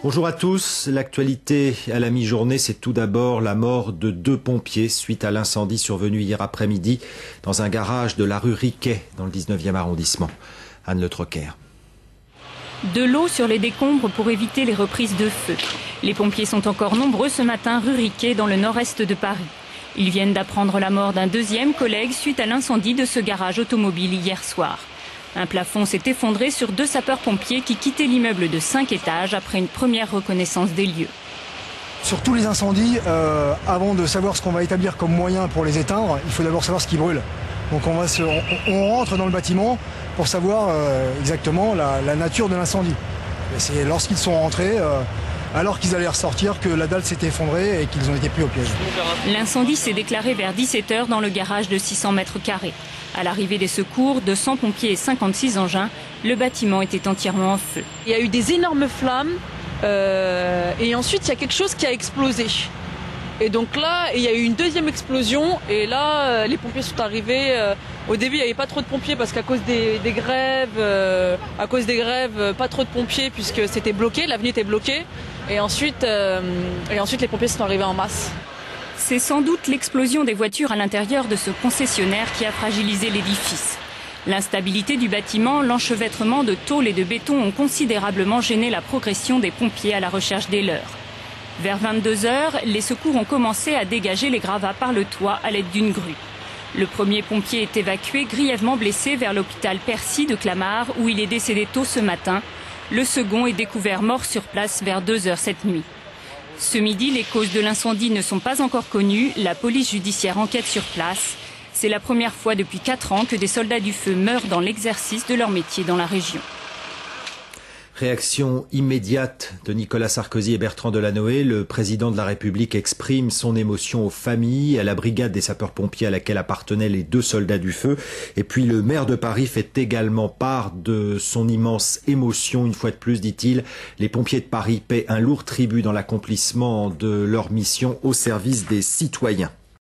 Bonjour à tous. L'actualité à la mi-journée, c'est tout d'abord la mort de 2 pompiers suite à l'incendie survenu hier après-midi dans un garage de la rue Riquet dans le 19e arrondissement. Anne Le Troquer. De l'eau sur les décombres pour éviter les reprises de feu. Les pompiers sont encore nombreux ce matin rue Riquet dans le nord-est de Paris. Ils viennent d'apprendre la mort d'un deuxième collègue suite à l'incendie de ce garage automobile hier soir. Un plafond s'est effondré sur 2 sapeurs-pompiers qui quittaient l'immeuble de 5 étages après une première reconnaissance des lieux. Sur tous les incendies, avant de savoir ce qu'on va établir comme moyen pour les éteindre, il faut d'abord savoir ce qui brûle. Donc on rentre dans le bâtiment pour savoir exactement la nature de l'incendie. Et c'est lorsqu'ils sont rentrés, alors qu'ils allaient ressortir, que la dalle s'est effondrée et qu'ils ont été pris au piège. L'incendie s'est déclaré vers 17 h dans le garage de 600 mètres carrés. À l'arrivée des secours, 200 pompiers et 56 engins, le bâtiment était entièrement en feu. Il y a eu des énormes flammes et ensuite il y a quelque chose qui a explosé. Et donc là, il y a eu une deuxième explosion et là, les pompiers sont arrivés. Au début, il n'y avait pas trop de pompiers parce qu'à cause des grèves, pas trop de pompiers puisque c'était bloqué, l'avenue était bloquée. Et ensuite, les pompiers sont arrivés en masse. C'est sans doute l'explosion des voitures à l'intérieur de ce concessionnaire qui a fragilisé l'édifice. L'instabilité du bâtiment, l'enchevêtrement de tôles et de béton ont considérablement gêné la progression des pompiers à la recherche des leurs. Vers 22 h, les secours ont commencé à dégager les gravats par le toit à l'aide d'une grue. Le premier pompier est évacué grièvement blessé vers l'hôpital Percy de Clamart où il est décédé tôt ce matin. Le second est découvert mort sur place vers 2 h cette nuit. Ce midi, les causes de l'incendie ne sont pas encore connues. La police judiciaire enquête sur place. C'est la première fois depuis 4 ans que des soldats du feu meurent dans l'exercice de leur métier dans la région. Réaction immédiate de Nicolas Sarkozy et Bertrand Delanoë. Le président de la République exprime son émotion aux familles, à la brigade des sapeurs-pompiers à laquelle appartenaient les 2 soldats du feu. Et puis le maire de Paris fait également part de son immense émotion. Une fois de plus, dit-il, les pompiers de Paris paient un lourd tribut dans l'accomplissement de leur mission au service des citoyens.